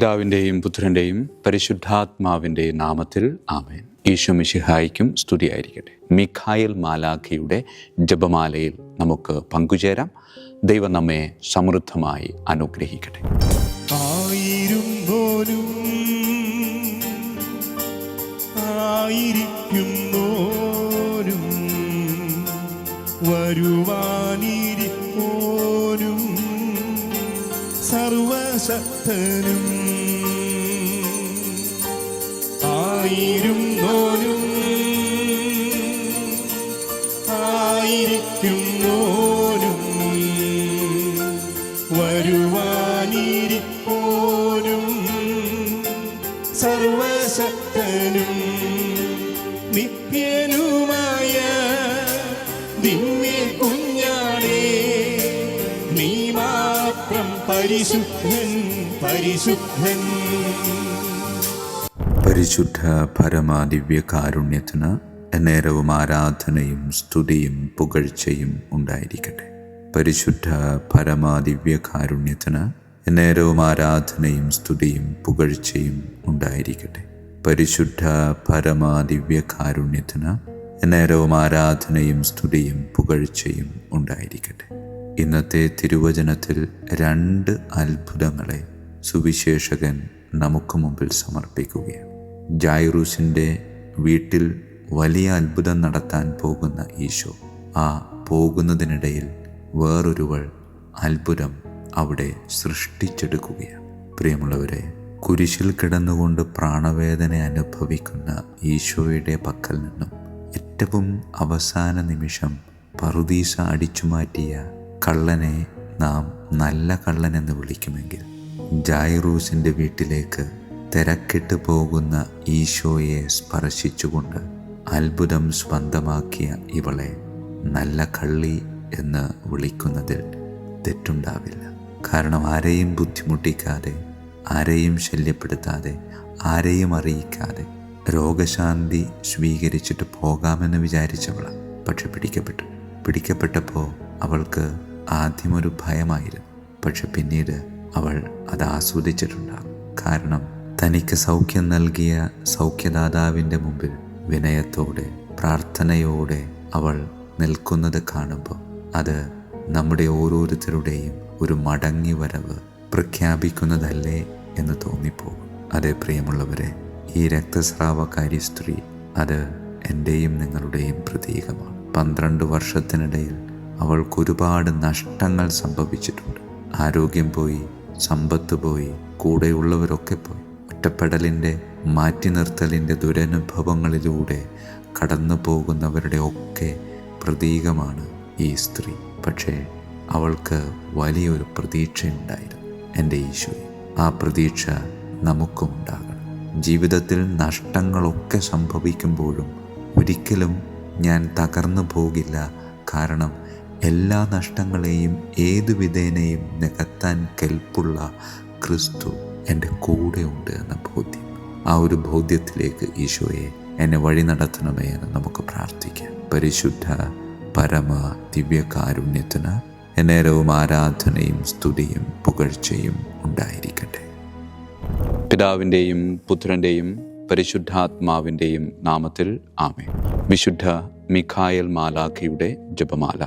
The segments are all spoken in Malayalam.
പിതാവിൻ്റെയും പുത്രൻ്റെയും പരിശുദ്ധാത്മാവിൻ്റെയും നാമത്തിൽ ആമേൻ. ഈശോ മിശിഹായ്ക്കും സ്തുതിയായിരിക്കട്ടെ. മിഖായേൽ മാലാഖയുടെ ജപമാലയിൽ നമുക്ക് പങ്കുചേരാം. ദൈവം നമ്മെ സമൃദ്ധമായി അനുഗ്രഹിക്കട്ടെ. ആയിരുന്നോനും ആയിരിക്കുന്നോനും വരുവാനിരിപ്പോനും സർവശക്തനും ആയിരുന്നോനും ആയിരിക്കുന്നോനും വരുവാനിരിപ്പോനും സർവശക്തനും നിത്യനുമായ ദിവ്യ കുഞ്ഞാണേ, നീ മാത്രം പരിശുദ്ധൻ പരിശുദ്ധൻ. പരിശുദ്ധ പരമാദിവ്യകാരുണ്യത്തിന് എന്നേരവും ആരാധനയും സ്തുതിയും പുകഴ്ചയും ഉണ്ടായിരിക്കട്ടെ. പരിശുദ്ധ പരമാദിവ്യകാരുണ്യത്തിന് എന്നേരവും ആരാധനയും സ്തുതിയും പുകഴ്ചയും ഉണ്ടായിരിക്കട്ടെ. പരിശുദ്ധ പരമാദിവ്യകാരുണ്യത്തിന് എന്നേരവും ആരാധനയും സ്തുതിയും പുകഴ്ചയും ഉണ്ടായിരിക്കട്ടെ. ഇന്നത്തെ തിരുവചനത്തിൽ 2 അത്ഭുതങ്ങളെ സുവിശേഷകൻ നമുക്ക് മുമ്പിൽ സമർപ്പിക്കുകയാണ്. ജായിറൂസിൻ്റെ വീട്ടിൽ വലിയ അത്ഭുതം നടത്താൻ പോകുന്ന ഈശോ, ആ പോകുന്നതിനിടയിൽ വേറൊരുവൾ അത്ഭുതം അവിടെ സൃഷ്ടിച്ചെടുക്കുകയാണ്. പ്രിയമുള്ളവരെ, കുരിശിൽ കിടന്നുകൊണ്ട് പ്രാണവേദന അനുഭവിക്കുന്ന ഈശോയുടെ പക്കൽ നിന്നും ഏറ്റവും അവസാന നിമിഷം പറുദീസ അടിച്ചുമാറ്റിയ കള്ളനെ നാം നല്ല കള്ളനെന്ന് വിളിക്കുമെങ്കിൽ, ജായിറൂസിൻ്റെ വീട്ടിലേക്ക് തിരക്കിട്ട് പോകുന്ന ഈശോയെ സ്പർശിച്ചുകൊണ്ട് അത്ഭുതം സ്വന്തമാക്കിയ ഇവളെ നല്ല കള്ളി എന്ന് വിളിക്കുന്നതിൽ തെറ്റുണ്ടാവില്ല. കാരണം ആരെയും ബുദ്ധിമുട്ടിക്കാതെ, ആരെയും ശല്യപ്പെടുത്താതെ, ആരെയും അറിയിക്കാതെ രോഗശാന്തി സ്വീകരിച്ചിട്ട് പോകാമെന്ന് വിചാരിച്ചവളാണ്. പക്ഷെ പിടിക്കപ്പെട്ടപ്പോൾ അവൾക്ക് ആദ്യമൊരു ഭയമായിരുന്നു. പക്ഷെ പിന്നീട് അവൾ അത് ആസ്വദിച്ചിട്ടുണ്ടാകും. കാരണം തനിക്ക് സൗഖ്യം നൽകിയ സൗഖ്യദാതാവിൻ്റെ മുമ്പിൽ വിനയത്തോടെ പ്രാർത്ഥനയോടെ അവൾ നിൽക്കുന്നത് കാണുമ്പോൾ അത് നമ്മുടെ ഓരോരുത്തരുടെയും ഒരു മടങ്ങി വരവ് പ്രഖ്യാപിക്കുന്നതല്ലേ എന്ന് തോന്നിപ്പോകും. അതേ പ്രിയമുള്ളവരെ, ഈ രക്തസ്രാവക്കാരി സ്ത്രീ അത് എൻ്റെയും നിങ്ങളുടെയും പ്രതീകമാണ്. 12 വർഷത്തിനിടയിൽ അവൾക്കൊരുപാട് നഷ്ടങ്ങൾ സംഭവിച്ചിട്ടുണ്ട്. ആരോഗ്യം പോയി, സമ്പത്ത് പോയി, കൂടെയുള്ളവരൊക്കെ പോയി. ഒറ്റപ്പെടലിൻ്റെ, മാറ്റി നിർത്തലിൻ്റെ ദുരനുഭവങ്ങളിലൂടെ കടന്നു പോകുന്നവരുടെ ഒക്കെ പ്രതീകമാണ് ഈ സ്ത്രീ. പക്ഷേ അവൾക്ക് വലിയൊരു പ്രതീക്ഷയുണ്ടായിരുന്നു, എൻ്റെ ഈശോയെ. ആ പ്രതീക്ഷ നമുക്കും ഉണ്ടാകണം. ജീവിതത്തിൽ നഷ്ടങ്ങളൊക്കെ സംഭവിക്കുമ്പോഴും ഒരിക്കലും ഞാൻ തകർന്നു പോകില്ല. കാരണം എല്ലാ നഷ്ടങ്ങളെയും ഏതു വിധേനയും നികത്താൻ കെൽപ്പുള്ള ക്രിസ്തു എൻ്റെ കൂടെ ഉണ്ട് എന്ന ബോധ്യം. ആ ഒരു ബോധ്യത്തിലേക്ക് ഈശോയെ എന്നെ വഴി നടത്തണമേ എന്ന് നമുക്ക് പ്രാർത്ഥിക്കാം. പരിശുദ്ധ പരമ ദിവ്യകാരുണ്യത്തിന് എന്നേരവും ആരാധനയും സ്തുതിയും പുകഴ്ചയും ഉണ്ടായിരിക്കട്ടെ. പിതാവിൻ്റെയും പുത്രൻ്റെയും പരിശുദ്ധാത്മാവിൻ്റെയും നാമത്തിൽ ആമേൻ. വിശുദ്ധ മിഖായേൽ മാലാഖയുടെ ജപമാല.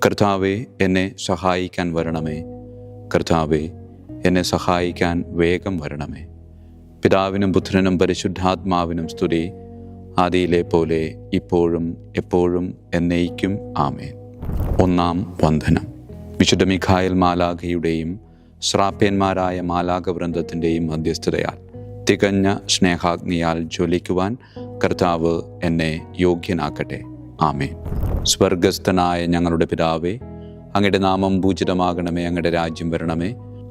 കർത്താവേ, എന്നെ സഹായിക്കാൻ വരണമേ. കർത്താവേ, എന്നെ സഹായിക്കാൻ വേഗം വരണമേ. പിതാവിനും പുത്രനും പരിശുദ്ധാത്മാവിനും സ്തുതി, ആദിയിലെ പോലെ ഇപ്പോഴും എപ്പോഴും എന്നേക്കും ആമേൻ. 1-ാം വന്ദനം. വിശുദ്ധ മിഖായേൽ മാലാഖയുടെയും ശ്രാപ്യന്മാരായ മാലാഖവൃന്ദത്തിൻ്റെയും മധ്യസ്ഥതയാൽ തികഞ്ഞ സ്നേഹാഗ്നിയാൽ ജ്വലിക്കുവാൻ കർത്താവ് എന്നെ യോഗ്യനാക്കട്ടെ. ആമേൻ. സ്വർഗസ്ഥനായ ഞങ്ങളുടെ പിതാവേ, അങ്ങയുടെ നാമം പൂജിതമാകണമേ. അങ്ങയുടെ രാജ്യം വരണമേ.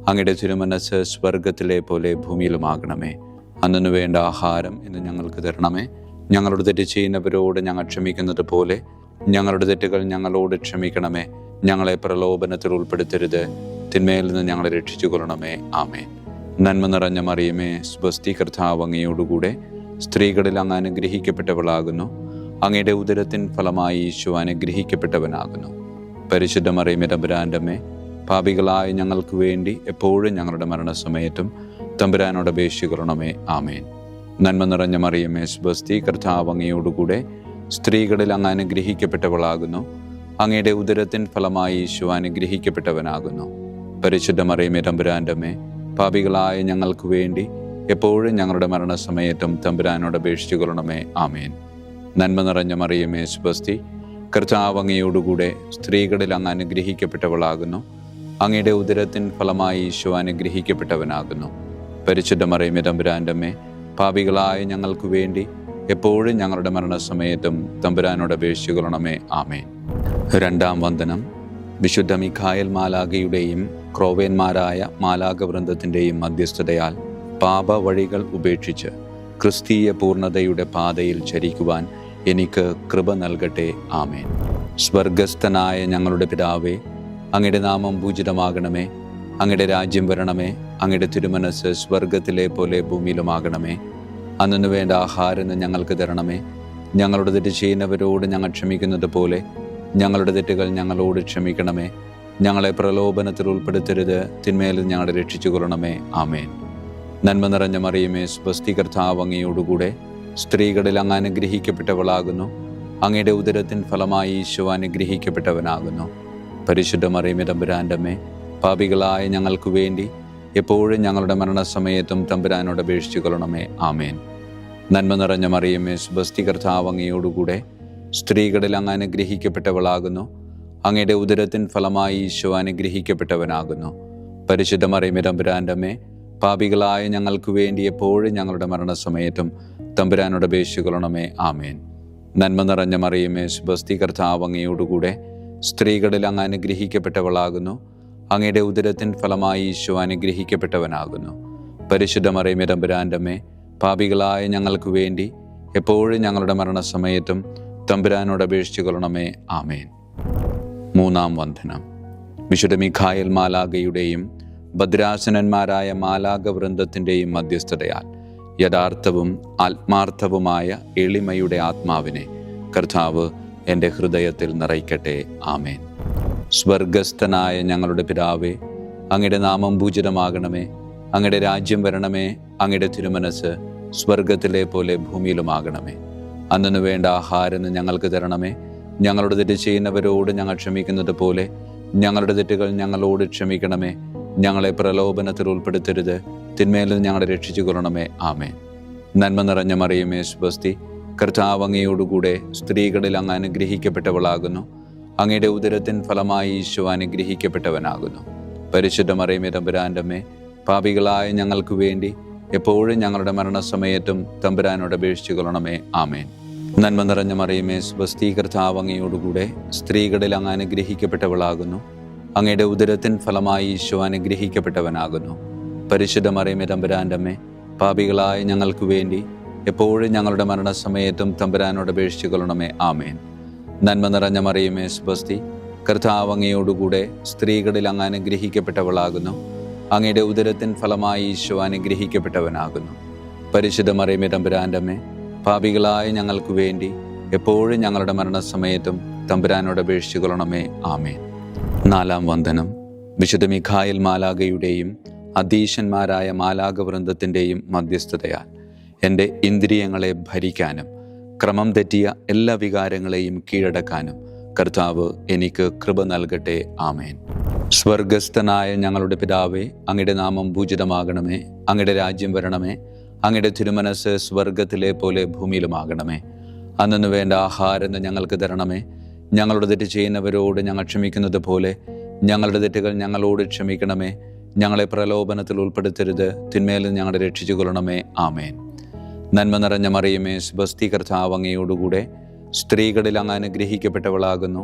അങ്ങയുടെ തിരുമനസ്സ് സ്വർഗത്തിലെ പോലെ ഭൂമിയിലുമാകണമേ. അന്നു വേണ്ട ആഹാരം ഇന്ന് ഞങ്ങൾക്ക് തരണമേ. ഞങ്ങളുടെ തെറ്റ് ചെയ്യുന്നവരോട് ഞങ്ങൾ ക്ഷമിക്കുന്നത് പോലെ ഞങ്ങളുടെ തെറ്റുകൾ ഞങ്ങളോട് ക്ഷമിക്കണമേ. ഞങ്ങളെ പ്രലോഭനത്തിൽ ഉൾപ്പെടുത്തരുത്, തിന്മയിൽ നിന്ന് ഞങ്ങളെ രക്ഷിച്ചു കൊള്ളണമേ. ആമേൻ. നന്മ നിറഞ്ഞ മറിയമേ, സ്വസ്തി, കർത്താവ് അങ്ങയോടുകൂടെ സ്ത്രീകളിൽ അങ്ങ് അനുഗ്രഹിക്കപ്പെട്ടവളാകുന്നു. അങ്ങയുടെ ഉദരത്തിൻ ഫലമായി ഈശോ അനുഗ്രഹിക്കപ്പെട്ടവനാകുന്നു. പരിശുദ്ധ മറിയമേ, തമ്പുരാൻ്റെ അമ്മേ, പാപികളായ ഞങ്ങൾക്ക് വേണ്ടി എപ്പോഴും ഞങ്ങളുടെ മരണസമയത്തും തമ്പുരാനോട് അപേക്ഷിക്കണമേ. ആമേൻ. നന്മ നിറഞ്ഞ മറിയമേ സ്വസ്തി, കർത്താവ് അങ്ങയോടുകൂടെ സ്ത്രീകളിൽ അങ്ങ് അനുഗ്രഹിക്കപ്പെട്ടവളാകുന്നു. അങ്ങയുടെ ഉദരത്തിൻ ഫലമായി ഈശോ അനുഗ്രഹിക്കപ്പെട്ടവനാകുന്നു. പരിശുദ്ധ മറിയമേ തമ്പുരാൻ്റെ അമ്മേ, പാപികളായ ഞങ്ങൾക്ക് വേണ്ടി എപ്പോഴും ഞങ്ങളുടെ മരണസമയത്തും തമ്പുരാനോട് അപേക്ഷിച്ചുകൊള്ളണമേ. ആമേൻ. നന്മ നിറഞ്ഞ മറിയമേ സ്വസ്തി, കർത്താവ് അങ്ങയോടുകൂടെ സ്ത്രീകളിൽ അങ്ങ് അനുഗ്രഹിക്കപ്പെട്ടവളാകുന്നു. അങ്ങയുടെ ഉദരത്തിൻ ഫലമായി ഈശോ അനുഗ്രഹിക്കപ്പെട്ടവനാകുന്നു. പരിശുദ്ധ മറിയമേ തമ്പുരാൻ്റെ അമ്മേ, പാപികളായ ഞങ്ങൾക്ക് വേണ്ടി എപ്പോഴും ഞങ്ങളുടെ മരണസമയത്തും തമ്പുരാനോട് അപേക്ഷിച്ചുകൊള്ളണമേ. ആമേൻ. രണ്ടാം വന്ദനം. വിശുദ്ധ മിഖായേൽ മാലാഖയുടെയും ക്രോവേന്മാരായ മാലാഖവൃന്ദത്തിൻ്റെയും മധ്യസ്ഥതയാൽ പാപ വഴികൾ ഉപേക്ഷിച്ച് ക്രിസ്തീയ പൂർണ്ണതയുടെ പാതയിൽ ചരിക്കുവാൻ എനിക്ക് കൃപ നൽകട്ടെ. ആമേൻ. സ്വർഗസ്ഥനായ ഞങ്ങളുടെ പിതാവേ, അങ്ങയുടെ നാമം പൂജിതമാകണമേ. അങ്ങയുടെ രാജ്യം വരണമേ. അങ്ങയുടെ തിരുമനസ് സ്വർഗത്തിലെ പോലെ ഭൂമിയിലുമാകണമേ. അന്നു വേണ്ട ആഹാരം ഞങ്ങൾക്ക് തരണമേ. ഞങ്ങളുടെ തെറ്റ് ചെയ്യുന്നവരോട് ഞങ്ങൾ ക്ഷമിക്കുന്നത് പോലെ ഞങ്ങളുടെ തെറ്റുകൾ ഞങ്ങളോട് ക്ഷമിക്കണമേ. ഞങ്ങളെ പ്രലോഭനത്തിൽ ഉൾപ്പെടുത്തരുത്, തിന്മയിൽ ഞങ്ങളെ രക്ഷിച്ചു കൊള്ളണമേ. ആമേൻ. നന്മ നിറഞ്ഞ മറിയമേ സ്വസ്തി, കർത്താവ് അങ്ങയോടുകൂടെ സ്ത്രീകളിൽ അങ്ങ് അനുഗ്രഹിക്കപ്പെട്ടവളാകുന്നു. അങ്ങയുടെ ഉദരത്തിൻ ഫലമായി ഈശോ അനുഗ്രഹിക്കപ്പെട്ടവനാകുന്നു. പരിശുദ്ധ മറിയമേ തമ്പുരാൻ്റെ അമ്മേ, പാപികളായ ഞങ്ങൾക്ക് വേണ്ടി എപ്പോഴും ഞങ്ങളുടെ മരണസമയത്തും തമ്പുരാനോട് അപേക്ഷിച്ചു കൊള്ളണമേ. ആമേൻ. നന്മ നിറഞ്ഞ മറിയമേ സ്വസ്തി, കർത്താവ് അങ്ങയോടുകൂടെ സ്ത്രീകളിൽ അങ്ങ് അനുഗ്രഹിക്കപ്പെട്ടവളാകുന്നു. അങ്ങയുടെ ഉദരത്തിൻ ഫലമായി ഈശോ അനുഗ്രഹിക്കപ്പെട്ടവനാകുന്നു. പരിശുദ്ധ മറിയമേ തമ്പുരാൻ്റെ അമ്മേ, പാപികളായ ഞങ്ങൾക്ക് വേണ്ടി എപ്പോഴും ഞങ്ങളുടെ മരണസമയത്തും തമ്പുരാനോട് അപേക്ഷിച്ചു കൊള്ളണമേ. ആമേൻ. നന്മ നിറഞ്ഞ മറിയമേ സ്വസ്തി, കർത്താവ് അങ്ങയോടുകൂടെ സ്ത്രീകളിൽ അങ്ങ് അനുഗ്രഹിക്കപ്പെട്ടവളാകുന്നു. അങ്ങയുടെ ഉദരത്തിൻ ഫലമായി ഈശോ അനുഗ്രഹിക്കപ്പെട്ടവനാകുന്നു. പരിശുദ്ധ മറിയമേ തമ്പുരാൻ്റെ അമ്മേ, പാപികളായ ഞങ്ങൾക്ക് വേണ്ടി എപ്പോഴും ഞങ്ങളുടെ മരണസമയത്തും തമ്പുരാനോട് അപേക്ഷിച്ചു കൊള്ളണമേ. ആമേൻ. മൂന്നാം വന്ദനം. വിശുദ്ധ മിഖായേൽ മാലാഖയുടെയും ഭദ്രാസനന്മാരായ മാലാഖവൃന്ദത്തിൻ്റെയും മധ്യസ്ഥതയാൽ യഥാർത്ഥവും ആത്മാർത്ഥവുമായ എളിമയുടെ ആത്മാവിനെ കർത്താവ് എൻ്റെ ഹൃദയത്തിൽ നിറയ്ക്കട്ടെ. ആമേൻ. സ്വർഗസ്ഥനായ ഞങ്ങളുടെ പിതാവേ, അങ്ങയുടെ നാമം പൂജിതമാകണമേ. അങ്ങയുടെ രാജ്യം വരണമേ. അങ്ങയുടെ തിരുമനസ് സ്വർഗത്തിലെ പോലെ ഭൂമിയിലുമാകണമേ. അന്നു വേണ്ട ആഹാരം ഞങ്ങൾക്ക് തരണമേ. ഞങ്ങളുടെ തെറ്റ് ചെയ്യുന്നവരോട് ഞങ്ങൾ ക്ഷമിക്കുന്നത് പോലെ ഞങ്ങളുടെ തെറ്റുകൾ ഞങ്ങളോട് ക്ഷമിക്കണമേ. ഞങ്ങളെ പ്രലോഭനത്തിൽ ഉൾപ്പെടുത്തരുത്, തിന്മയിൽ ഞങ്ങളെ രക്ഷിച്ചു കൊള്ളണമേ. ആമേൻ. നന്മ നിറഞ്ഞ മറിയമേ സ്വസ്തി, കർത്താവ് അങ്ങയോടുകൂടെ സ്ത്രീകളിൽ അങ്ങ് അനുഗ്രഹിക്കപ്പെട്ടവളാകുന്നു. അങ്ങയുടെ ഉദരത്തിൻ ഫലമായി ഈശോ അനുഗ്രഹിക്കപ്പെട്ടവനാകുന്നു. പരിശുദ്ധ മറിയമേ തമ്പുരാൻ്റെ അമ്മേ, പാപികളായ ഞങ്ങൾക്ക് വേണ്ടി എപ്പോഴും ഞങ്ങളുടെ മരണസമയത്തും തമ്പുരാനോട് അപേക്ഷിച്ചു കൊള്ളണമേ. ആമേൻ. നന്മ നിറഞ്ഞ മറിയമേ സ്വസ്തി, കർത്താവ് അങ്ങയോടുകൂടെ സ്ത്രീകളിൽ അങ്ങ് അനുഗ്രഹിക്കപ്പെട്ടവളാകുന്നു. അങ്ങയുടെ ഉദരത്തിൻ ഫലമായി ഈശോ അനുഗ്രഹിക്കപ്പെട്ടവനാകുന്നു. പരിശുദ്ധ മറിയമേ തമ്പുരാൻ്റെ അമ്മേ, പാപികളായ ഞങ്ങൾക്ക് വേണ്ടി എപ്പോഴും ഞങ്ങളുടെ മരണസമയത്തും തമ്പുരാനോട് അപേക്ഷിച്ചു കൊള്ളണമേ. ആമേൻ. നന്മ നിറഞ്ഞ മറിയമേ സ്വസ്തി, കർത്താവ് അങ്ങയോടുകൂടെ സ്ത്രീകളിൽ അങ്ങ് അനുഗ്രഹിക്കപ്പെട്ടവളാകുന്നു. അങ്ങയുടെ ഉദരത്തിൻ ഫലമായി ഈശോ അനുഗ്രഹിക്കപ്പെട്ടവനാകുന്നു. പരിശുദ്ധ മറിയമേ തമ്പുരാൻ്റെ അമ്മേ, പാപികളായ ഞങ്ങൾക്ക് വേണ്ടി എപ്പോഴും ഞങ്ങളുടെ മരണസമയത്തും തമ്പുരാനോട് അപേക്ഷിച്ചു കൊള്ളണമേ. ആമേൻ. നാലാം വന്ദനം. വിശുദ്ധ മിഖായേൽ മാലാഖയുടെയും അധീശന്മാരായ മാലാഖവൃന്ദത്തിൻ്റെയും മധ്യസ്ഥതയാൽ എൻ്റെ ഇന്ദ്രിയങ്ങളെ ഭരിക്കാനും ക്രമം തെറ്റിയ എല്ലാ വികാരങ്ങളെയും കീഴടക്കാനും കർത്താവ് എനിക്ക് കൃപ നൽകട്ടെ. ആമേൻ. സ്വർഗസ്ഥനായ ഞങ്ങളുടെ പിതാവേ, അങ്ങയുടെ നാമം പൂജിതമാകണമേ. അങ്ങയുടെ രാജ്യം വരണമേ. അങ്ങയുടെ തിരുമനസ് സ്വർഗത്തിലെ പോലെ ഭൂമിയിലുമാകണമേ. അന്നു വേണ്ട ആഹാരം ഞങ്ങൾക്ക് തരണമേ. ഞങ്ങളുടെ തെറ്റ് ചെയ്യുന്നവരോട് ഞങ്ങൾ ക്ഷമിക്കുന്നത് പോലെ ഞങ്ങളുടെ തെറ്റുകൾ ഞങ്ങളോട് ക്ഷമിക്കണമേ. ഞങ്ങളെ പ്രലോഭനത്തിൽ ഉൾപ്പെടുത്തരുത്, തിന്മയിൽ ഞങ്ങളെ രക്ഷിച്ചു കൊള്ളണമേ. ആമേൻ. നന്മ നിറഞ്ഞ മറിയമേ സ്വസ്തി, കർത്താവ് അങ്ങയോടുകൂടെ സ്ത്രീകളിൽ അങ്ങ് അനുഗ്രഹിക്കപ്പെട്ടവളാകുന്നു.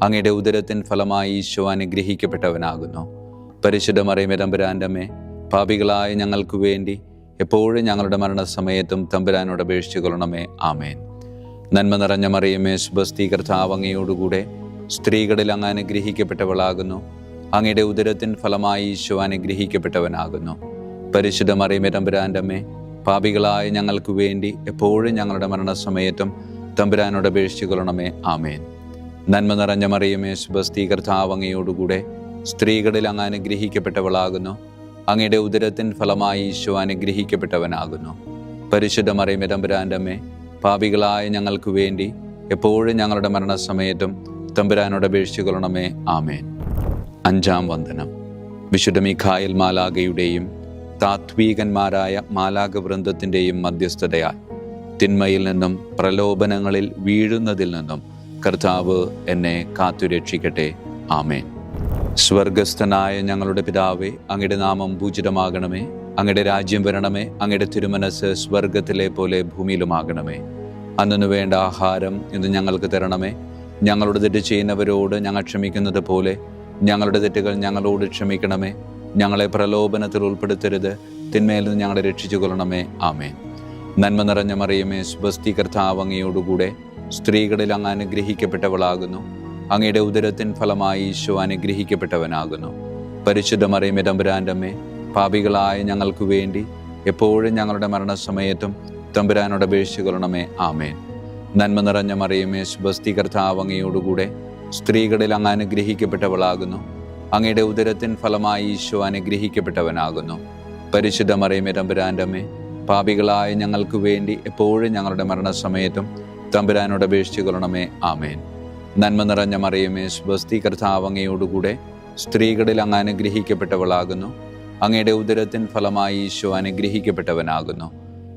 അങ്ങയുടെ ഉദരത്തിൻ ഫലമായി ഈശോ അനുഗ്രഹിക്കപ്പെട്ടവനാകുന്നു. പരിശുദ്ധ മറിയമേ തമ്പുരാൻ്റെ അമ്മേ, പാപികളായ ഞങ്ങൾക്ക് വേണ്ടി എപ്പോഴും ഞങ്ങളുടെ മരണസമയത്തും തമ്പുരാനോട് അപേക്ഷിച്ചു കൊള്ളണമേ. ആമേൻ. നന്മ നിറഞ്ഞ മറിയമേ സ്വസ്തി, കർത്താവ് അങ്ങയോടുകൂടെ സ്ത്രീകളിൽ അങ്ങ് അനുഗ്രഹിക്കപ്പെട്ടവളാകുന്നു. അങ്ങയുടെ ഉദരത്തിൻ ഫലമായി ഈശോ അനുഗ്രഹിക്കപ്പെട്ടവനാകുന്നു. പരിശുദ്ധ മറിയമേ തമ്പുരാൻ്റെ അമ്മേ, പാപികളായ ഞങ്ങൾക്ക് വേണ്ടി എപ്പോഴും ഞങ്ങളുടെ മരണസമയത്തും തമ്പുരാനോട് അപേക്ഷിച്ചു കൊള്ളണമേ. ആമേൻ. നന്മ നിറഞ്ഞ മറിയമേ സ്വസ്തി, കർത്താവ് അങ്ങയോടുകൂടെ സ്ത്രീകളിൽ അങ്ങ് അനുഗ്രഹിക്കപ്പെട്ടവളാകുന്നു. അങ്ങയുടെ ഉദരത്തിൻ ഫലമായി ഈശോ അനുഗ്രഹിക്കപ്പെട്ടവനാകുന്നു. പരിശുദ്ധ മറിയമേ തമ്പുരാന്റെ അമ്മേ, പാപികളായ ഞങ്ങൾക്ക് വേണ്ടി എപ്പോഴും ഞങ്ങളുടെ മരണസമയത്തും തമ്പുരാനോട് അപേക്ഷിച്ചു കൊള്ളണമേ. ആമേൻ. അഞ്ചാം വന്ദനം. വിശുദ്ധ മിഖായേൽ മാലാഖയുടെയും താത്വീകന്മാരായ മാലാഖ വൃന്ദത്തിൻ്റെയും മധ്യസ്ഥതയാൽ തിന്മയിൽ നിന്നും പ്രലോഭനങ്ങളിൽ വീഴുന്നതിൽ നിന്നും കർത്താവ് എന്നെ കാത്തുരക്ഷിക്കട്ടെ. ആമേൻ. സ്വർഗസ്ഥനായ ഞങ്ങളുടെ പിതാവേ, അങ്ങയുടെ നാമം പൂജിതമാകണമേ. അങ്ങയുടെ രാജ്യം വരണമേ. അങ്ങയുടെ തിരുമനസ് സ്വർഗത്തിലെ പോലെ ഭൂമിയിലുമാകണമേ. അന്നു വേണ്ട ആഹാരം ഇന്ന് ഞങ്ങൾക്ക് തരണമേ. ഞങ്ങളുടെ തെറ്റ് ചെയ്യുന്നവരോട് ഞങ്ങൾ ക്ഷമിക്കുന്നത് പോലെ ഞങ്ങളുടെ തെറ്റുകൾ ഞങ്ങളോട് ക്ഷമിക്കണമേ. ഞങ്ങളെ പ്രലോഭനത്തിൽ ഉൾപ്പെടുത്തരുത്, തിന്മയിൽ നിന്ന് ഞങ്ങളെ രക്ഷിച്ചു കൊള്ളണമേ. ആമേൻ. നന്മ നിറഞ്ഞ മറിയമേ, സ്വസ്തി, കർത്താവ് അങ്ങയോടുകൂടെ സ്ത്രീകളിൽ അങ്ങ് അനുഗ്രഹിക്കപ്പെട്ടവളാകുന്നു. അങ്ങയുടെ ഉദരത്തിൻ ഫലമായി ഈശോ അനുഗ്രഹിക്കപ്പെട്ടവനാകുന്നു. പരിശുദ്ധ മറിയമേ തമ്പുരാന്റെ അമ്മേ, പാപികളായ ഞങ്ങൾക്ക് വേണ്ടി എപ്പോഴും ഞങ്ങളുടെ മരണസമയത്തും തമ്പുരാനോട് അപേക്ഷിച്ചു കൊള്ളണമേ. ആമേൻ. നന്മ നിറഞ്ഞ മറിയമേ, സ്വസ്തി, കർത്താവ് അങ്ങയോടുകൂടെ സ്ത്രീകളിൽ അങ്ങ് അനുഗ്രഹിക്കപ്പെട്ടവളാകുന്നു. അങ്ങയുടെ ഉദരത്തിൻ ഫലമായി ഈശോ അനുഗ്രഹിക്കപ്പെട്ടവനാകുന്നു. പരിശുദ്ധ മറിയമേ തമ്പുരാന്റെ അമ്മേ, പാപികളായ ഞങ്ങൾക്ക് വേണ്ടി എപ്പോഴും ഞങ്ങളുടെ മരണസമയത്തും തമ്പുരാനോട് അപേക്ഷിച്ചു കൊള്ളണമേ. ആമേൻ. നന്മ നിറഞ്ഞ മറിയമേ, സ്വസ്തി, കർത്താവ് അങ്ങയോടുകൂടെ സ്ത്രീകളിൽ അങ്ങ് അനുഗ്രഹിക്കപ്പെട്ടവളാകുന്നു. അങ്ങയുടെ ഉദരത്തിൻ ഫലമായി ഈശോ അനുഗ്രഹിക്കപ്പെട്ടവനാകുന്നു.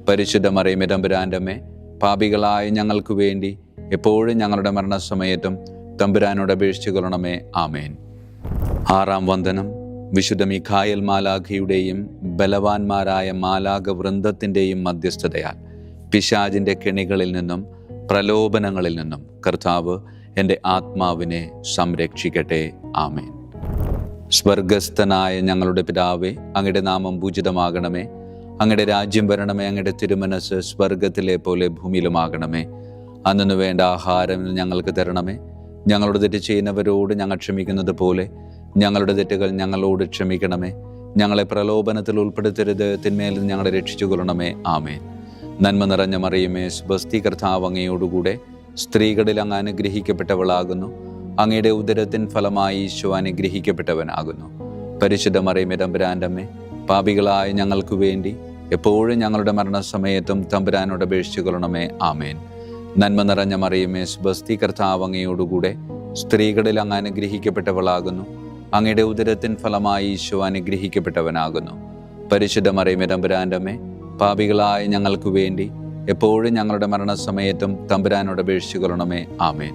പരിശുദ്ധ മറിയമേ തമ്പുരാന്റെ അമ്മേ, പാപികളായ ഞങ്ങൾക്ക് വേണ്ടി എപ്പോഴും ഞങ്ങളുടെ മരണസമയത്തും തമ്പുരാനോട് അപേക്ഷിച്ചു കൊള്ളണമേ. ആമേൻ. ആറാം വന്ദനം. വിശുദ്ധ മിഖായേൽ മാലാഖയുടെയും ബലവാന്മാരായ മാലാഖ വൃന്ദത്തിൻ്റെയും മധ്യസ്ഥതയാൽ പിശാചിൻ്റെ കെണികളിൽ നിന്നും പ്രലോഭനങ്ങളിൽ നിന്നും കർത്താവ് എൻ്റെ ആത്മാവിനെ സംരക്ഷിക്കട്ടെ. ആമേൻ. സ്വർഗസ്ഥനായ ഞങ്ങളുടെ പിതാവേ, അങ്ങയുടെ നാമം പൂജിതമാകണമേ. അങ്ങയുടെ രാജ്യം വരണമേ. അങ്ങയുടെ തിരുമനസ് സ്വർഗത്തിലെ പോലെ ഭൂമിയിലുമാകണമേ. അന്നു വേണ്ട ആഹാരം ഞങ്ങൾക്ക് തരണമേ. ഞങ്ങളുടെ തെറ്റ് ചെയ്യുന്നവരോട് ഞങ്ങൾ ക്ഷമിക്കുന്നത് പോലെ ഞങ്ങളുടെ തെറ്റുകൾ ഞങ്ങളോട് ക്ഷമിക്കണമേ. ഞങ്ങളെ പ്രലോഭനത്തിൽ ഉൾപ്പെടുത്തരുത്, തിന്മയിൽ നിന്ന് ഞങ്ങളെ രക്ഷിച്ചു കൊള്ളണമേ. ആമേൻ. നന്മ നിറഞ്ഞ മറിയമേ, സ്വസ്തി, കർത്താവ് അങ്ങയോടുകൂടെ സ്ത്രീകളിൽ അങ്ങ് അനുഗ്രഹിക്കപ്പെട്ടവളാകുന്നു. അങ്ങയുടെ ഉദരത്തിൻ ഫലമായി ഈശോ അനുഗ്രഹിക്കപ്പെട്ടവനാകുന്നു. പരിശുദ്ധ മറിയമേ തമ്പുരാന്റെ അമ്മേ, പാപികളായ ഞങ്ങൾക്ക് വേണ്ടി എപ്പോഴും ഞങ്ങളുടെ മരണസമയത്തും തമ്പുരാനോട് അപേക്ഷിച്ചു കൊള്ളണമേ. ആമേൻ. നന്മ നിറഞ്ഞ മറിയമേ, സ്വസ്തി, കർത്താവ് അങ്ങയോടുകൂടെ സ്ത്രീകളിൽ അങ്ങ് അനുഗ്രഹിക്കപ്പെട്ടവളാകുന്നു. അങ്ങയുടെ ഉദരത്തിൻ ഫലമായി ഈശോ അനുഗ്രഹിക്കപ്പെട്ടവനാകുന്നു. പരിശുദ്ധ മറിയമേ തമ്പുരാന്റെ അമ്മേ, പാപികളായ ഞങ്ങൾക്ക് വേണ്ടി എപ്പോഴും ഞങ്ങളുടെ മരണസമയത്തും തമ്പുരാനോട് അപേക്ഷിച്ചു കൊള്ളണമേ. ആമേൻ.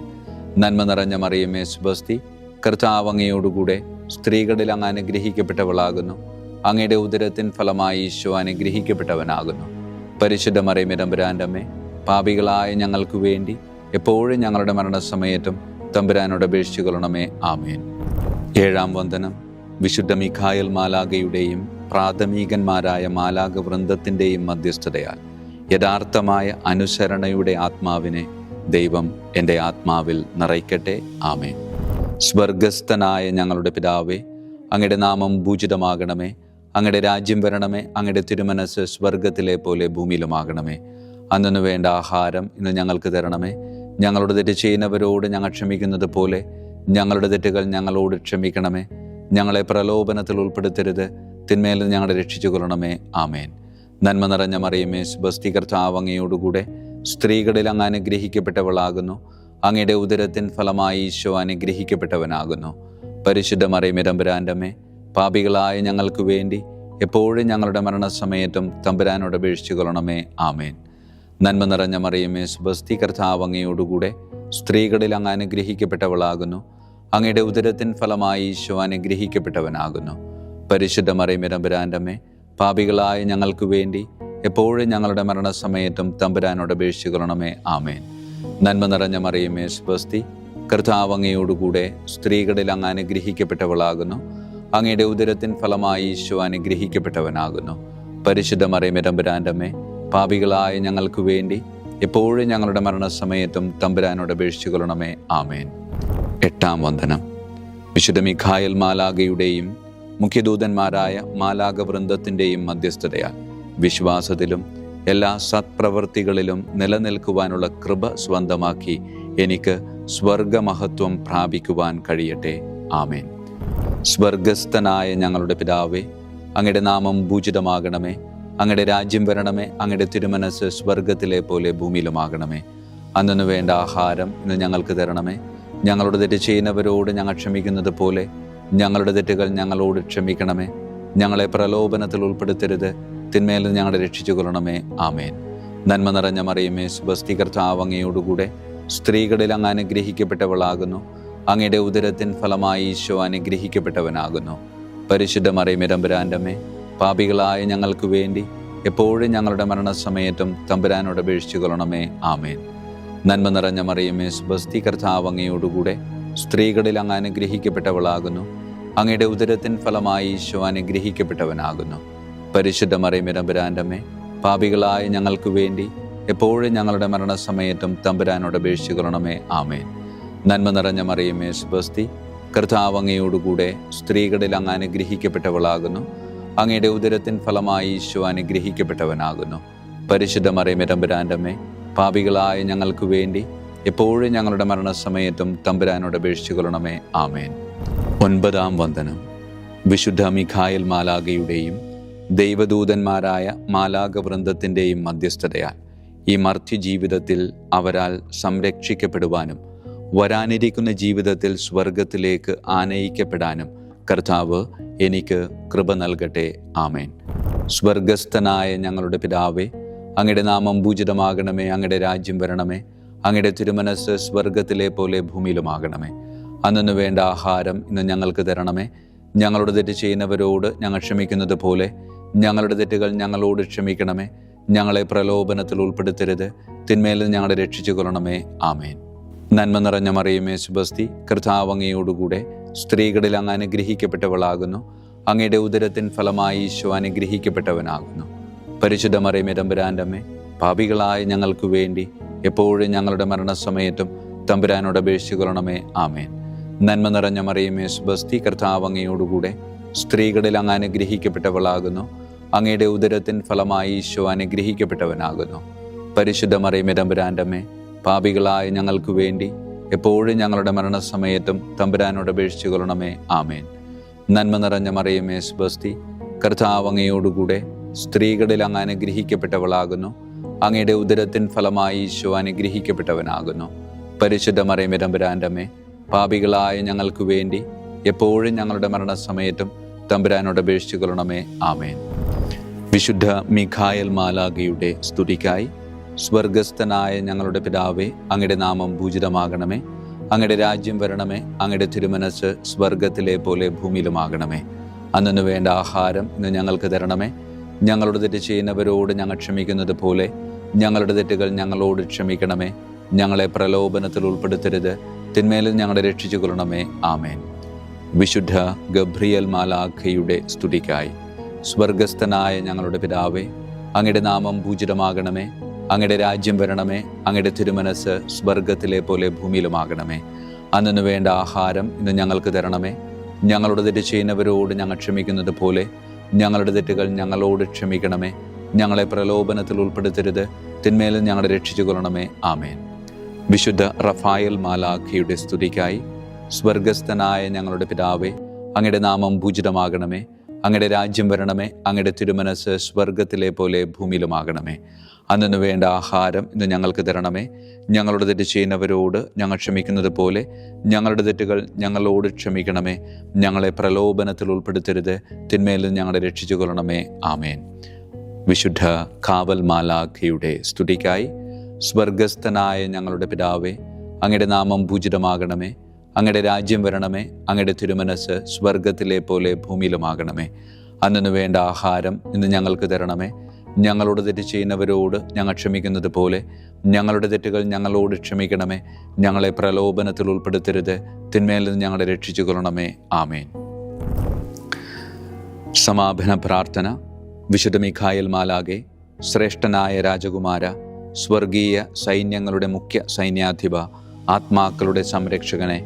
നന്മ നിറഞ്ഞ മറിയമേ, സ്വസ്തി, കർത്താവ് അങ്ങയോടുകൂടെ സ്ത്രീകളിൽ അങ്ങ് അനുഗ്രഹിക്കപ്പെട്ടവളാകുന്നു. അങ്ങയുടെ ഉദരത്തിൻ ഫലമായി ഈശോ അനുഗ്രഹിക്കപ്പെട്ടവനാകുന്നു. പരിശുദ്ധ മറിയമേ തമ്പുരാന്റെ അമ്മേ, പാപികളായ ഞങ്ങൾക്ക് വേണ്ടി എപ്പോഴും ഞങ്ങളുടെ മരണസമയത്തും തമ്പുരാനോട് അപേക്ഷിച്ചു കൊള്ളണമേ. ആമേൻ. ഏഴാം വന്ദനം. വിശുദ്ധ മിഖായേൽ മാലാഖയുടെയും പ്രാഥമികന്മാരായ മാലാഖ വൃന്ദത്തിൻ്റെയും മധ്യസ്ഥതയാൽ യഥാർത്ഥമായ അനുസരണയുടെ ആത്മാവിനെ ദൈവം എൻ്റെ ആത്മാവിൽ നിറയ്ക്കട്ടെ. ആമേൻ. സ്വർഗസ്ഥനായ ഞങ്ങളുടെ പിതാവേ, അങ്ങയുടെ നാമം പൂജിതമാകണമേ. അങ്ങയുടെ രാജ്യം വരണമേ. അങ്ങയുടെ തിരുമനസ് സ്വർഗത്തിലെ പോലെ ഭൂമിയിലുമാകണമേ. അന്നു വേണ്ട ആഹാരം ഇന്ന് ഞങ്ങൾക്ക് തരണമേ. ഞങ്ങളുടെ തെറ്റ് ചെയ്യുന്നവരോട് ഞങ്ങൾ ക്ഷമിക്കുന്നത് പോലെ ഞങ്ങളുടെ തെറ്റുകൾ ഞങ്ങളോട് ക്ഷമിക്കണമേ. ഞങ്ങളെ പ്രലോഭനത്തിൽ ഉൾപ്പെടുത്തരുത്, തിന്മയിൽ നിന്ന് ഞങ്ങളെ രക്ഷിച്ചു കൊള്ളണമേ. ആമേൻ. നന്മ നിറഞ്ഞ മറിയമേ, സ്വസ്തി, കർത്താവ് അങ്ങയോടുകൂടെ സ്ത്രീകളിൽ അങ്ങ് അനുഗ്രഹിക്കപ്പെട്ടവളാകുന്നു. അങ്ങയുടെ ഉദരത്തിൻ ഫലമായി ഈശോ അനുഗ്രഹിക്കപ്പെട്ടവനാകുന്നു. പരിശുദ്ധ മറിയമേ തമ്പുരാന്റെ അമ്മേ, പാപികളായ ഞങ്ങൾക്ക് വേണ്ടി എപ്പോഴും ഞങ്ങളുടെ മരണസമയത്തും തമ്പുരാനോട് അപേക്ഷിച്ചു കൊള്ളണമേ. ആമേൻ. നന്മ നിറഞ്ഞ മറിയമേ, സ്വസ്തി, കർത്താവ് അങ്ങയോടുകൂടെ സ്ത്രീകളിൽ അങ്ങ് അനുഗ്രഹിക്കപ്പെട്ടവളാകുന്നു. അങ്ങയുടെ ഉദരത്തിൻ ഫലമായി ഈശോ അനുഗ്രഹിക്കപ്പെട്ടവനാകുന്നു. പരിശുദ്ധ മറിയമേ തമ്പുരാന്റെ അമ്മേ, പാപികളായ ഞങ്ങൾക്ക് വേണ്ടി എപ്പോഴും ഞങ്ങളുടെ മരണസമയത്തും തമ്പുരാനോട് അപേക്ഷിച്ചു കൊള്ളണമേ. ആമേൻ. നന്മ നിറഞ്ഞ മറിയമേ, സ്വസ്തി, കർത്താവ് അങ്ങയോടുകൂടെ സ്ത്രീകളിൽ അങ്ങ് അനുഗ്രഹിക്കപ്പെട്ടവളാകുന്നു. അങ്ങയുടെ ഉദരത്തിൻ ഫലമായി ഈശോ അനുഗ്രഹിക്കപ്പെട്ടവനാകുന്നു. പരിശുദ്ധ മറിയമേ തമ്പുരാന്റെ അമ്മേ, പാപികളായ ഞങ്ങൾക്ക് വേണ്ടി എപ്പോഴും ഞങ്ങളുടെ മരണസമയത്തും തമ്പുരാനോട് അപേക്ഷിച്ചു കൊള്ളണമേ. ആമേൻ. എട്ടാം വന്ദനം. വിശുദ്ധ മിഖായേൽ മാലാഖയുടെയും മുഖ്യദൂതന്മാരായ മാലാഖ വൃന്ദത്തിൻ്റെയും മധ്യസ്ഥതയാൽ വിശ്വാസത്തിലും എല്ലാ സത്പ്രവൃത്തികളിലും നിലനിൽക്കുവാനുള്ള കൃപ സ്വന്തമാക്കി എനിക്ക് സ്വർഗമഹത്വം പ്രാപിക്കുവാൻ കഴിയട്ടെ. ആമേൻ. സ്വർഗസ്ഥനായ ഞങ്ങളുടെ പിതാവേ, അങ്ങയുടെ നാമം പൂജിതമാകണമേ. അങ്ങയുടെ രാജ്യം വരണമേ. അങ്ങയുടെ തിരുമനസ് സ്വർഗത്തിലെ പോലെ ഭൂമിയിലുമാകണമേ. അന്നു വേണ്ട ആഹാരം ഇന്ന് ഞങ്ങൾക്ക് തരണമേ. ഞങ്ങളുടെ തെറ്റ് ചെയ്യുന്നവരോട് ഞങ്ങൾ ക്ഷമിക്കുന്നത് പോലെ ഞങ്ങളുടെ തെറ്റുകൾ ഞങ്ങളോട് ക്ഷമിക്കണമേ. ഞങ്ങളെ പ്രലോഭനത്തിൽ ഉൾപ്പെടുത്തരുത്, തിന്മയിൽ നിന്ന് ഞങ്ങളെ രക്ഷിച്ചു കൊള്ളണമേ. ആമേൻ. നന്മ നിറഞ്ഞ മറിയമേ, സുബസ്തി, കർത്താവ് അങ്ങയോടുകൂടെ സ്ത്രീകളിൽ അങ്ങ് അനുഗ്രഹിക്കപ്പെട്ടവളാകുന്നു. അങ്ങയുടെ ഉദരത്തിൻ ഫലമായി ഈശോ അനുഗ്രഹിക്കപ്പെട്ടവനാകുന്നു. പരിശുദ്ധ മറിയമേ, തമ്പുരാന്റെ അമ്മേ, പാപികളായ ഞങ്ങൾക്ക് വേണ്ടി എപ്പോഴും ഞങ്ങളുടെ മരണസമയത്തും തമ്പുരാനോട് അപേക്ഷിച്ചു കൊള്ളണമേ. ആമേൻ. നന്മ നിറഞ്ഞ മറിയമേ, സുബസ്തി, കർത്താവ് അങ്ങയോടുകൂടെ സ്ത്രീകളിൽ അങ്ങ് അനുഗ്രഹിക്കപ്പെട്ടവളാകുന്നു. അങ്ങയുടെ ഉദരത്തിൻ ഫലമായി ഈശോ അനുഗ്രഹിക്കപ്പെട്ടവനാകുന്നു. പരിശുദ്ധ മറിയമേ, തമ്പുരാന്റെ അമ്മേ, പാപികളായ ഞങ്ങൾക്ക് വേണ്ടി എപ്പോഴും ഞങ്ങളുടെ മരണസമയത്തും തമ്പുരാനോട് അപേക്ഷിച്ചു കൊള്ളണമേ. ആമേൻ. നന്മ നിറഞ്ഞ മറിയമേ, സുബസ്തി, കർത്താവ് അങ്ങയോടുകൂടെ സ്ത്രീകളിൽ അങ്ങ് അനുഗ്രഹിക്കപ്പെട്ടവളാകുന്നു. അങ്ങയുടെ ഉദരത്തിൻ ഫലമായി ഈശോ അനുഗ്രഹിക്കപ്പെട്ടവനാകുന്നു. പരിശുദ്ധ മറിയമേ, തമ്പുരാന്റെ അമ്മേ, പാപികളായ ഞങ്ങൾക്ക് വേണ്ടി എപ്പോഴും ഞങ്ങളുടെ മരണസമയത്തും തമ്പുരാനോട് അപേക്ഷിച്ചു കൊള്ളണമേ. ആമേൻ. 9-ാം വന്ദനം. വിശുദ്ധ മിഖായേൽ മാലാഖയുടെയും ദൈവദൂതന്മാരായ മാലാഖ വൃന്ദത്തിൻ്റെയും മധ്യസ്ഥതയാൽ ഈ മർത്യ ജീവിതത്തിൽ അവരാൽ സംരക്ഷിക്കപ്പെടുവാനും വരാനിരിക്കുന്ന ജീവിതത്തിൽ സ്വർഗത്തിലേക്ക് ആനയിക്കപ്പെടാനും കർത്താവ് എനിക്ക് കൃപ നൽകട്ടെ. ആമേൻ. സ്വർഗസ്ഥനായ ഞങ്ങളുടെ പിതാവേ, അങ്ങയുടെ നാമം പൂജിതമാകണമേ. അങ്ങയുടെ രാജ്യം വരണമേ. അങ്ങയുടെ തിരുമനസ് സ്വർഗത്തിലെ പോലെ ഭൂമിയിലുമാകണമേ. അന്നു വേണ്ട ആഹാരം ഇന്ന് ഞങ്ങൾക്ക് തരണമേ. ഞങ്ങളുടെ തെറ്റ് ചെയ്യുന്നവരോട് ഞങ്ങൾ ക്ഷമിക്കുന്നത് പോലെ ഞങ്ങളുടെ തെറ്റുകൾ ഞങ്ങളോട് ക്ഷമിക്കണമേ. ഞങ്ങളെ പ്രലോഭനത്തിൽ ഉൾപ്പെടുത്തരുത്, തിന്മയിൽ നിന്ന് ഞങ്ങളെ രക്ഷിച്ചു കൊള്ളണമേ. ആമേൻ. നന്മ നിറഞ്ഞ മറിയമേ, സുബസ്തി, കർത്താവ് അങ്ങയോടുകൂടെ സ്ത്രീകളിൽ അങ്ങ് അനുഗ്രഹിക്കപ്പെട്ടവളാകുന്നു. അങ്ങയുടെ ഉദരത്തിൻ ഫലമായി ഈശോ അനുഗ്രഹിക്കപ്പെട്ടവനാകുന്നു. പരിശുദ്ധ മറിയമേ, തമ്പുരാന്റെ അമ്മേ, പാപികളായ ഞങ്ങൾക്ക് വേണ്ടി എപ്പോഴും ഞങ്ങളുടെ മരണസമയത്തും തമ്പുരാനോട് അപേക്ഷിച്ചു കൊള്ളണമേ. ആമേൻ. നന്മ നിറഞ്ഞ മറിയമേ, സുബസ്തി, കർത്താവ് അങ്ങയോടുകൂടെ സ്ത്രീകളിൽ അങ്ങ് അനുഗ്രഹിക്കപ്പെട്ടവളാകുന്നു. അങ്ങയുടെ ഉദരത്തിൻ ഫലമായി ഈശോ അനുഗ്രഹിക്കപ്പെട്ടവനാകുന്നു. പരിശുദ്ധ മറിയമേ, തമ്പുരാന്റെ അമ്മേ, പാപികളായ ഞങ്ങൾക്ക് വേണ്ടി എപ്പോഴും ഞങ്ങളുടെ മരണസമയത്തും തമ്പുരാനോട് അപേക്ഷിച്ചു കൊള്ളണമേ. ആമേൻ. നന്മ നിറഞ്ഞ മറിയമേ, സുബസ്തി, കർത്താവ് അങ്ങയോടുകൂടെ സ്ത്രീകളിൽ അങ്ങ് അനുഗ്രഹിക്കപ്പെട്ടവളാകുന്നു. അങ്ങയുടെ ഉദരത്തിൻ ഫലമായി ഈശോ അനുഗ്രഹിക്കപ്പെട്ടവനാകുന്നു. പരിശുദ്ധ മറിയമേ, തമ്പുരാന്റെ അമ്മേ, പാപികളായ ഞങ്ങൾക്ക് വേണ്ടി എപ്പോഴും ഞങ്ങളുടെ മരണസമയത്തും തമ്പുരാനോട് അപേക്ഷിച്ചു കൊള്ളണമേ. ആമേൻ. വിശുദ്ധ മിഖായേൽ മാലാഖയുടെ സ്തുതിക്കായി. സ്വർഗസ്ഥനായ ഞങ്ങളുടെ പിതാവേ, അങ്ങയുടെ നാമം പൂജിതമാകണമേ. അങ്ങയുടെ രാജ്യം വരണമേ. അങ്ങയുടെ തിരുമനസ് സ്വർഗത്തിലെ പോലെ ഭൂമിയിലുമാകണമേ. അന്നു വേണ്ട ആഹാരം ഇന്ന് ഞങ്ങൾക്ക് തരണമേ. ഞങ്ങളുടെ തെറ്റ് ചെയ്യുന്നവരോട് ഞങ്ങൾ ക്ഷമിക്കുന്നത് പോലെ ഞങ്ങളുടെ തെറ്റുകൾ ഞങ്ങളോട് ക്ഷമിക്കണമേ. ഞങ്ങളെ പ്രലോഭനത്തിൽ ഉൾപ്പെടുത്തരുത്, തിന്മയിൽ ഞങ്ങളെ രക്ഷിച്ചു കൊള്ളണമേ. ആമേൻ. വിശുദ്ധ ഗബ്രിയേൽ മാലാഖയുടെ സ്തുതിക്കായി. സ്വർഗസ്ഥനായ ഞങ്ങളുടെ പിതാവേ, അങ്ങയുടെ നാമം പൂജിതമാകണമേ. അങ്ങയുടെ രാജ്യം വരണമേ. അങ്ങയുടെ തിരുമനസ് സ്വർഗത്തിലെ പോലെ ഭൂമിയിലുമാകണമേ. അന്നു വേണ്ട ആഹാരം ഇന്ന് ഞങ്ങൾക്ക് തരണമേ. ഞങ്ങളുടെ തെറ്റ് ചെയ്യുന്നവരോട് ഞങ്ങൾ ക്ഷമിക്കുന്നത് പോലെ ഞങ്ങളുടെ തെറ്റുകൾ ഞങ്ങളോട് ക്ഷമിക്കണമേ. ഞങ്ങളെ പ്രലോഭനത്തിൽ ഉൾപ്പെടുത്തരുത്, തിന്മയിൽ ഞങ്ങളെ രക്ഷിച്ചു കൊള്ളണമേ. ആമേൻ. വിശുദ്ധ റഫായേൽ മാലാഖയുടെ സ്തുതിക്കായി. സ്വർഗസ്ഥനായ ഞങ്ങളുടെ പിതാവേ, അങ്ങയുടെ നാമം പൂജിതമാകണമേ. അങ്ങയുടെ രാജ്യം വരണമേ. അങ്ങയുടെ തിരുമനസ് സ്വർഗത്തിലെ പോലെ ഭൂമിയിലുമാകണമേ. അന്നു വേണ്ട ആഹാരം ഇന്ന് ഞങ്ങൾക്ക് തരണമേ. ഞങ്ങളുടെ തെറ്റ് ചെയ്യുന്നവരോട് ഞങ്ങൾ ക്ഷമിക്കുന്നത് പോലെ ഞങ്ങളുടെ തെറ്റുകൾ ഞങ്ങളോട് ക്ഷമിക്കണമേ. ഞങ്ങളെ പ്രലോഭനത്തിൽ ഉൾപ്പെടുത്തരുത്, തിന്മയിൽ ഞങ്ങളെ രക്ഷിച്ചു കൊള്ളണമേ. ആമേൻ. വിശുദ്ധ കാവൽ മാലാഖയുടെ സ്തുതിക്കായി. സ്വർഗസ്ഥനായ ഞങ്ങളുടെ പിതാവേ, അങ്ങയുടെ നാമം പൂജിതമാകണമേ. അങ്ങയുടെ രാജ്യം വരണമേ. അങ്ങയുടെ തിരുമനസ് സ്വർഗത്തിലെ പോലെ ഭൂമിയിലുമാകണമേ. അന്നു വേണ്ട ആഹാരം ഇന്ന് ഞങ്ങൾക്ക് തരണമേ. ഞങ്ങളോട് തെറ്റ് ചെയ്യുന്നവരോട് ഞങ്ങൾ ക്ഷമിക്കുന്നത് പോലെ ഞങ്ങളുടെ തെറ്റുകൾ ഞങ്ങളോട് ക്ഷമിക്കണമേ. ഞങ്ങളെ പ്രലോഭനത്തിൽ ഉൾപ്പെടുത്തരുത്, തിന്മയിൽ നിന്ന് ഞങ്ങളെ രക്ഷിച്ചു കൊള്ളണമേ. ആമേൻ. സമാപന പ്രാർത്ഥന. വിശുദ്ധ മിഖായേൽ മാലാഖേ, ശ്രേഷ്ഠനായ രാജകുമാര, സ്വർഗീയ സൈന്യങ്ങളുടെ മുഖ്യ സൈന്യാധിപ, ആത്മാക്കളുടെ സംരക്ഷകനെ,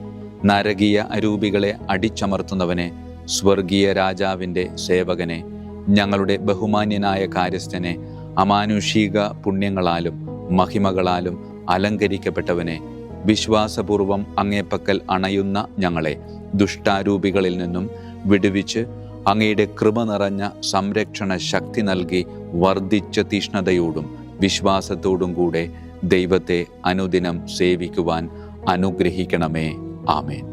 നരകീയ അരൂപികളെ അടിച്ചമർത്തുന്നവനെ, സ്വർഗീയ രാജാവിൻ്റെ സേവകനെ, ഞങ്ങളുടെ ബഹുമാന്യനായ കാര്യസ്ഥനെ, അമാനുഷിക പുണ്യങ്ങളാലും മഹിമകളാലും അലങ്കരിക്കപ്പെട്ടവനെ, വിശ്വാസപൂർവം അങ്ങേപ്പക്കൽ അണയുന്ന ഞങ്ങളെ ദുഷ്ടാരൂപികളിൽ നിന്നും വിടുവിച്ച് അങ്ങയുടെ കൃപ നിറഞ്ഞ സംരക്ഷണ ശക്തി നൽകി വർദ്ധിച്ച തീഷ്ണതയോടും വിശ്വാസത്തോടും കൂടെ ദൈവത്തെ അനുദിനം സേവിക്കുവാൻ അനുഗ്രഹിക്കണമേ. ആമേൻ.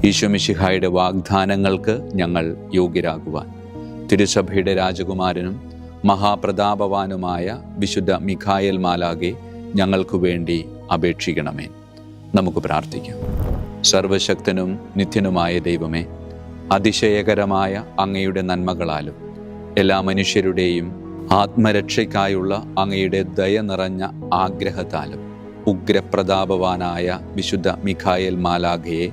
ഈശോ മിശിഹായുടെ വാഗ്ദാനങ്ങൾക്ക് ഞങ്ങൾ യോഗ്യരാകുവാൻ തിരുസഭയുടെ രാജകുമാരനും മഹാപ്രതാപവാനുമായ വിശുദ്ധ മിഖായേൽ മാലാഖെ ഞങ്ങൾക്കു വേണ്ടി അപേക്ഷിക്കണമേ. നമുക്ക് പ്രാർത്ഥിക്കാം. സർവശക്തനും നിത്യനുമായ ദൈവമേ, അതിശയകരമായ അങ്ങയുടെ നന്മകളാലും എല്ലാ മനുഷ്യരുടെയും ആത്മരക്ഷയ്ക്കായുള്ള അങ്ങയുടെ ദയ നിറഞ്ഞ ആഗ്രഹത്താലും ഉഗ്രപ്രതാപവാനായ വിശുദ്ധ മിഖായേൽ മാലാഖയെ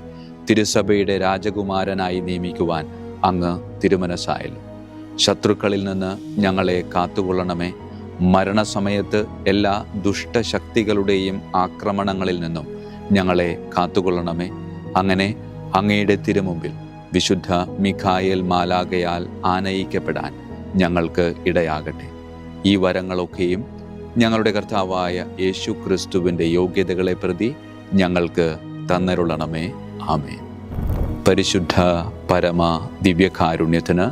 തിരുസഭയുടെ രാജകുമാരനായി നിയമിക്കുവാൻ അങ്ങ് തിരുമനസ്സായല്ലോ. ശത്രുക്കളിൽ നിന്ന് ഞങ്ങളെ കാത്തുകൊള്ളണമേ. മരണസമയത്ത് എല്ലാ ദുഷ്ടശക്തികളുടെയും ആക്രമണങ്ങളിൽ നിന്നും ഞങ്ങളെ കാത്തുകൊള്ളണമേ. അങ്ങനെ അങ്ങയുടെ തിരുമുമ്പിൽ വിശുദ്ധ മിഖായേൽ മാലാഖയാൽ ആനയിക്കപ്പെടാൻ ഞങ്ങൾക്ക് ഇടയാകട്ടെ. ഈ വരങ്ങളൊക്കെയും ഞങ്ങളുടെ കർത്താവായ യേശു ക്രിസ്തുവിൻ്റെ യോഗ്യതകളെ പ്രതി ഞങ്ങൾക്ക് തന്നരുളണമേ. ആമേൻ. പരിശുദ്ധ പരമ ദിവ്യകാരുണ്യത്തിന്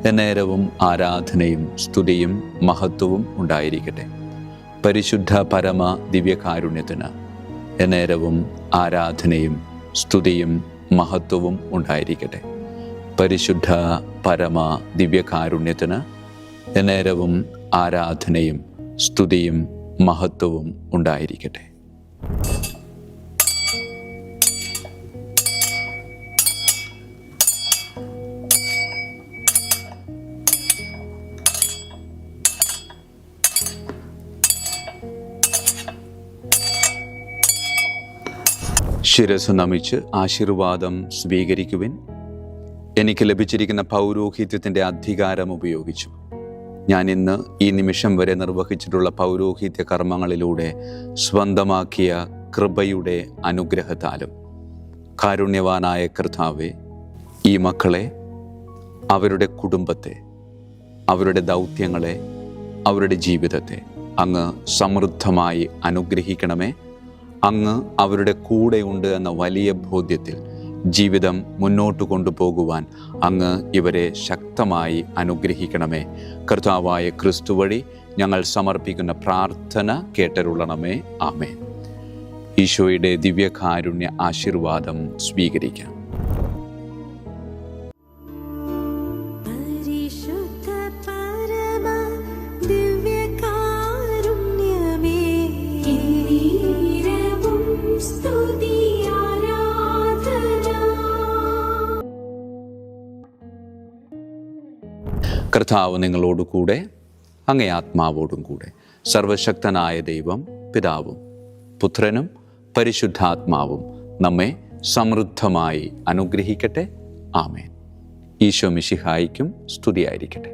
എന്നേരവും ആരാധനയും സ്തുതിയും മഹത്വവും ഉണ്ടായിരിക്കട്ടെ. പരിശുദ്ധ പരമ ദിവ്യകാരുണ്യത്തിന് എന്നേരവും ആരാധനയും സ്തുതിയും മഹത്വവും ഉണ്ടായിരിക്കട്ടെ. പരിശുദ്ധ പരമ ദിവ്യകാരുണ്യത്തിന് എന്നേരവും ആരാധനയും സ്തുതിയും മഹത്വവും ഉണ്ടായിരിക്കട്ടെ. ശിരസ് നമിച്ച് ആശീർവാദം സ്വീകരിക്കുവിൻ. എനിക്ക് ലഭിച്ചിരിക്കുന്ന പൗരോഹിത്യത്തിൻ്റെ അധികാരം ഉപയോഗിച്ചു ഞാൻ ഇന്ന് ഈ നിമിഷം വരെ നിർവഹിച്ചിട്ടുള്ള പൗരോഹിത്യ കർമ്മങ്ങളിലൂടെ സ്വന്തമാക്കിയ കൃപയുടെ അനുഗ്രഹത്താലും കാരുണ്യവാനായ കർത്താവേ, ഈ മക്കളെ, അവരുടെ കുടുംബത്തെ, അവരുടെ ദൗത്യങ്ങളെ, അവരുടെ ജീവിതത്തെ അങ്ങ് സമൃദ്ധമായി അനുഗ്രഹിക്കണമേ. അങ്ങ് അവരുടെ കൂടെയുണ്ട് എന്ന വലിയ ബോധ്യത്തിൽ ജീവിതം മുന്നോട്ട് കൊണ്ടുപോകുവാൻ അങ്ങ് ഇവരെ ശക്തമായി അനുഗ്രഹിക്കണമേ. കർത്താവായ ക്രിസ്തു വഴി ഞങ്ങൾ സമർപ്പിക്കുന്ന പ്രാർത്ഥന കേട്ടരുളണമേ. ആമേൻ. ഈശോയുടെ ദിവ്യകാരുണ്യ ആശീർവാദം സ്വീകരിക്കാം. കർത്താവ് നിങ്ങളോട് കൂടെ, അങ്ങേ ആത്മാവോടും കൂടെ. സർവശക്തനായ ദൈവം പിതാവും പുത്രനും പരിശുദ്ധാത്മാവും നമ്മെ സമൃദ്ധമായി അനുഗ്രഹിക്കട്ടെ. ആമേൻ. ഈശോ മിശിഹായിക്കും സ്തുതിയായിരിക്കട്ടെ.